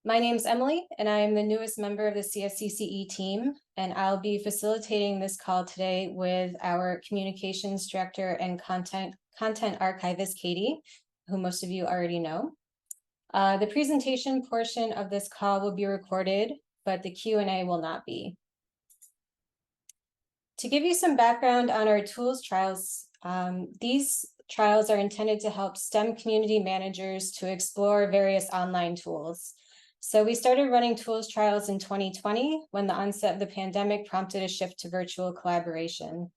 My name's Emily, and I am the newest member of the CSCCE team, and I'll be facilitating this call today with our communications director and content archivist, Katie, who most of you already know. The presentation portion of this call will be recorded, but the Q&A will not be. To give you some background on our tools trials, these trials are intended to help STEM community managers to explore various online tools. So we started running tools trials in 2020 when the onset of the pandemic prompted a shift to virtual collaboration.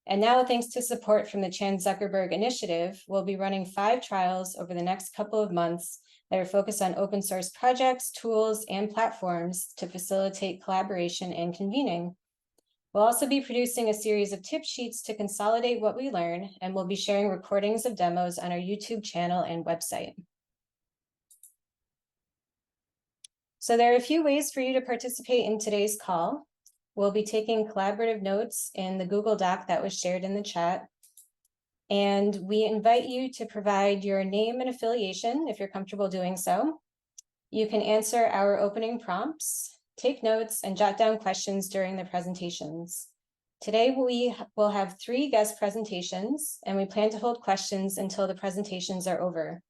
And now, thanks to support from the Chan Zuckerberg Initiative, we'll be running 5 trials over the next couple of months that are focused on open source projects, tools, and platforms to facilitate collaboration and convening. We'll also be producing a series of tip sheets to consolidate what we learn, and we'll be sharing recordings of demos on our YouTube channel and website. So there are a few ways for you to participate in today's call. We'll be taking collaborative notes in the Google Doc that was shared in the chat. And we invite you to provide your name and affiliation if you're comfortable doing so. You can answer our opening prompts, take notes, and jot down questions during the presentations. Today, we will have 3 guest presentations, and we plan to hold questions until the presentations are over.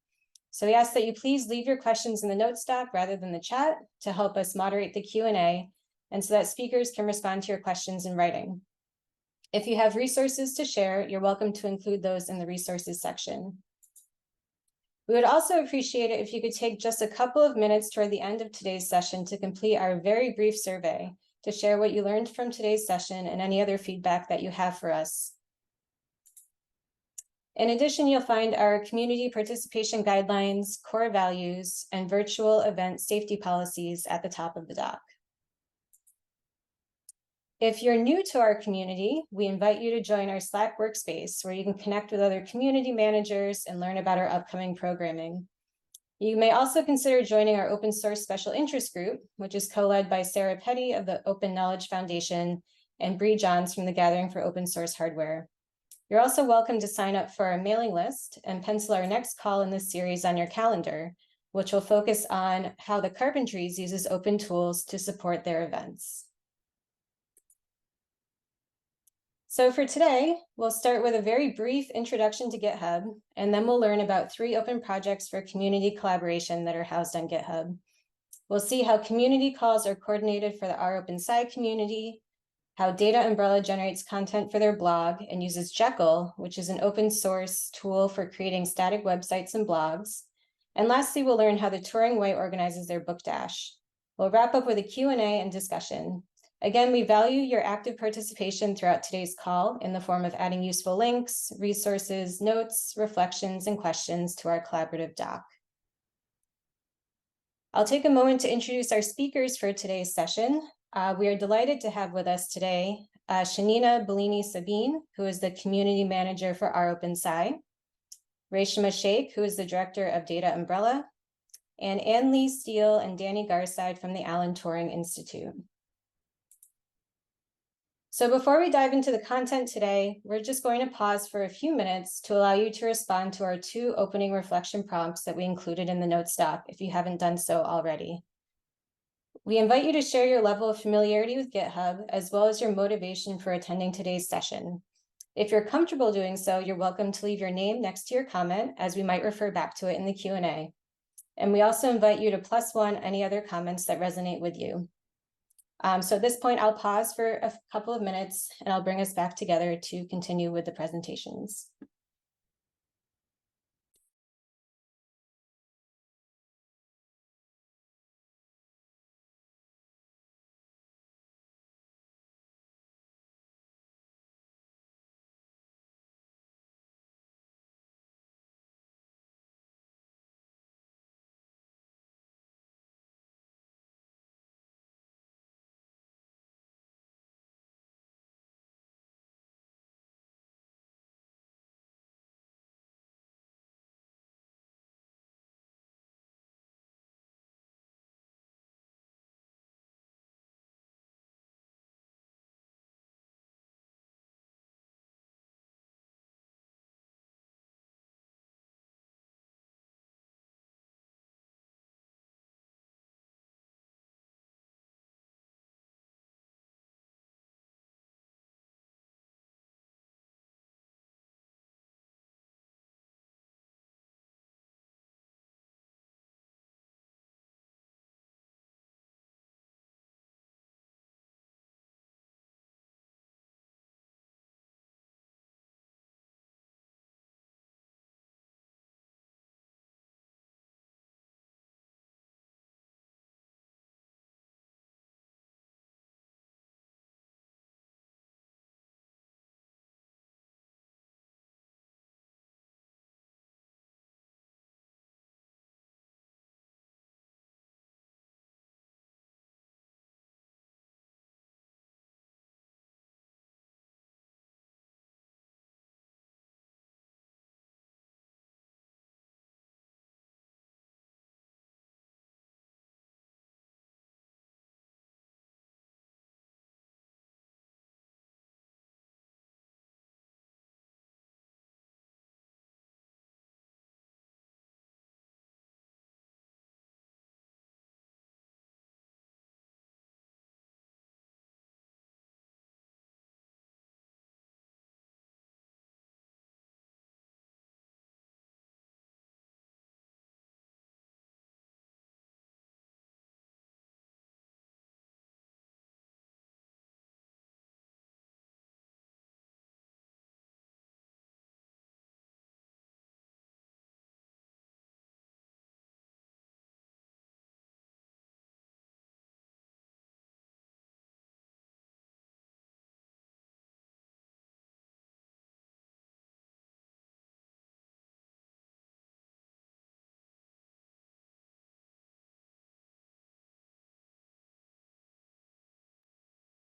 So we ask that you please leave your questions in the notes doc rather than the chat to help us moderate the Q&A and so that speakers can respond to your questions in writing. If you have resources to share, you're welcome to include those in the resources section. We would also appreciate it if you could take just a couple of minutes toward the end of today's session to complete our very brief survey to share what you learned from today's session and any other feedback that you have for us. In addition, you'll find our community participation guidelines, core values, and virtual event safety policies at the top of the doc. If you're new to our community, we invite you to join our Slack workspace where you can connect with other community managers and learn about our upcoming programming. You may also consider joining our open source special interest group, which is co-led by Sarah Petty of the Open Knowledge Foundation and Bree Johns from the Gathering for Open Source Hardware. You're also welcome to sign up for our mailing list and pencil our next call in this series on your calendar, which will focus on how the Carpentries uses open tools to support their events. So for today, we'll start with a very brief introduction to GitHub, and then we'll learn about 3 open projects for community collaboration that are housed on GitHub. We'll see how community calls are coordinated for the rOpenSci community, how Data Umbrella generates content for their blog and uses Jekyll, which is an open source tool for creating static websites and blogs. And lastly, we'll learn how the Turing Way organizes their book dash. We'll wrap up with a Q&A and discussion. Again, we value your active participation throughout today's call in the form of adding useful links, resources, notes, reflections, and questions to our collaborative doc. I'll take a moment to introduce our speakers for today's session. We are delighted to have with us today Shanina Bellini-Sabine, who is the community manager for rOpenSci, Reshma Sheikh, who is the director of Data Umbrella, and Ann Lee Steele and Danny Garside from the Alan Turing Institute. So before we dive into the content today, we're just going to pause for a few minutes to allow you to respond to our 2 opening reflection prompts that we included in the notes doc if you haven't done so already. We invite you to share your level of familiarity with GitHub, as well as your motivation for attending today's session. If you're comfortable doing so, you're welcome to leave your name next to your comment, as we might refer back to it in the Q&A. And we also invite you to +1 any other comments that resonate with you. So at this point, I'll pause for a couple of minutes, and I'll bring us back together to continue with the presentations.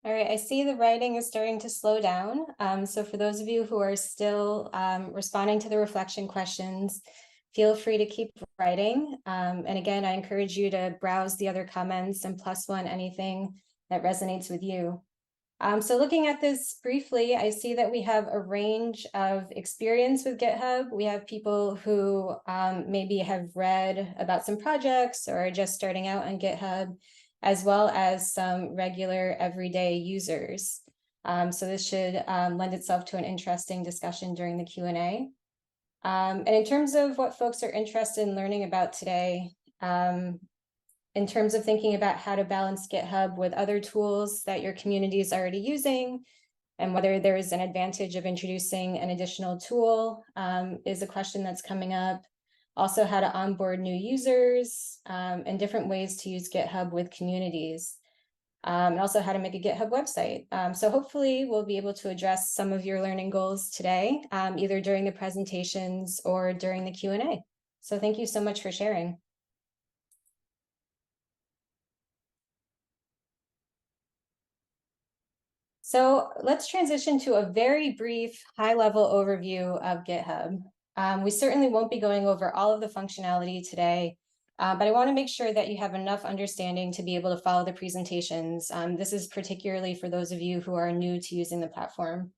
All right, I see the writing is starting to slow down. So for those of you who are still responding to the reflection questions, feel free to keep writing. And again, I encourage you to browse the other comments and +1 anything that resonates with you. So looking at this briefly, I see that we have a range of experience with GitHub. We have people who maybe have read about some projects or are just starting out on GitHub, as well as some regular everyday users. So this should lend itself to an interesting discussion during the Q&A. And in terms of what folks are interested in learning about today, in terms of thinking about how to balance GitHub with other tools that your community is already using, and whether there is an advantage of introducing an additional tool is a question that's coming up. Also, how to onboard new users and different ways to use GitHub with communities. And also how to make a GitHub website. So hopefully we'll be able to address some of your learning goals today, either during the presentations or during the Q&A. So thank you so much for sharing. So let's transition to a very brief high-level overview of GitHub. We certainly won't be going over all of the functionality today, but I want to make sure that you have enough understanding to be able to follow the presentations. This is particularly for those of you who are new to using the platform.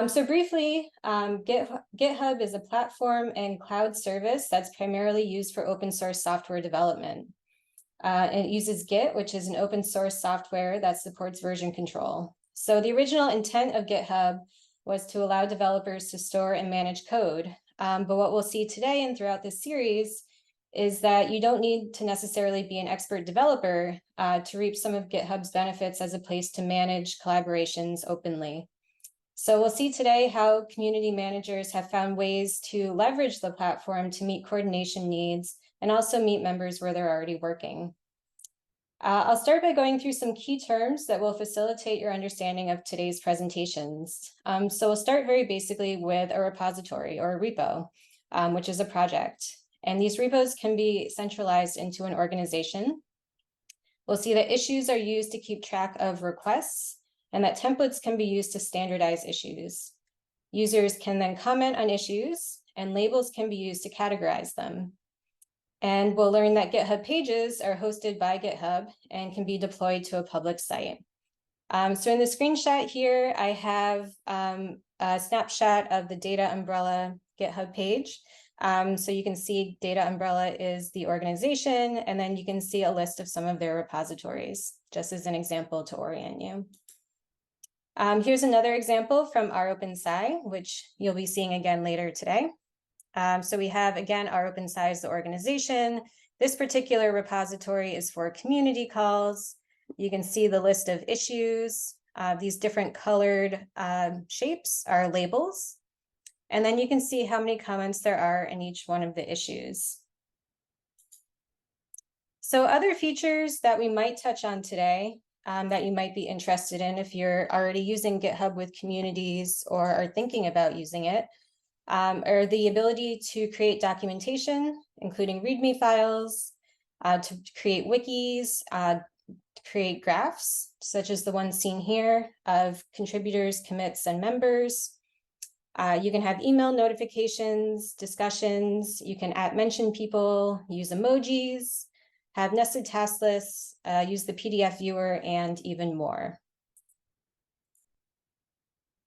So briefly, GitHub is a platform and cloud service that's primarily used for open source software development. And it uses Git, which is an open source software that supports version control. So the original intent of GitHub was to allow developers to store and manage code. But what we'll see today and throughout this series is that you don't need to necessarily be an expert developer to reap some of GitHub's benefits as a place to manage collaborations openly. So we'll see today how community managers have found ways to leverage the platform to meet coordination needs and also meet members where they're already working. I'll start by going through some key terms that will facilitate your understanding of today's presentations. So we'll start very basically with a repository or a repo, which is a project. And these repos can be centralized into an organization. We'll see that issues are used to keep track of requests and that templates can be used to standardize issues. Users can then comment on issues and labels can be used to categorize them. And we'll learn that GitHub pages are hosted by GitHub and can be deployed to a public site. So in the screenshot here, I have a snapshot of the Data Umbrella GitHub page. So you can see Data Umbrella is the organization, and then you can see a list of some of their repositories, just as an example to orient you. Here's another example from rOpenSci, which you'll be seeing again later today. So we have, again, rOpenSci as the organization. This particular repository is for community calls. You can see the list of issues. These different colored shapes are labels. And then you can see how many comments there are in each one of the issues. So other features that we might touch on today that you might be interested in if you're already using GitHub with communities or are thinking about using it, are the ability to create documentation, including README files, to create wikis, create graphs, such as the one seen here of contributors, commits, and members. You can have email notifications, discussions, you can mention people, use emojis, have nested task lists, use the PDF viewer, and even more.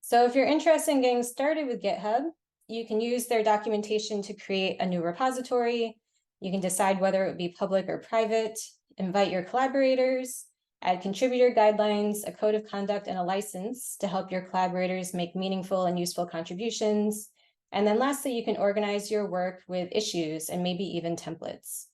So if you're interested in getting started with GitHub, you can use their documentation to create a new repository. You can decide whether it would be public or private, invite your collaborators, add contributor guidelines, a code of conduct, and a license to help your collaborators make meaningful and useful contributions. And then lastly, you can organize your work with issues and maybe even templates.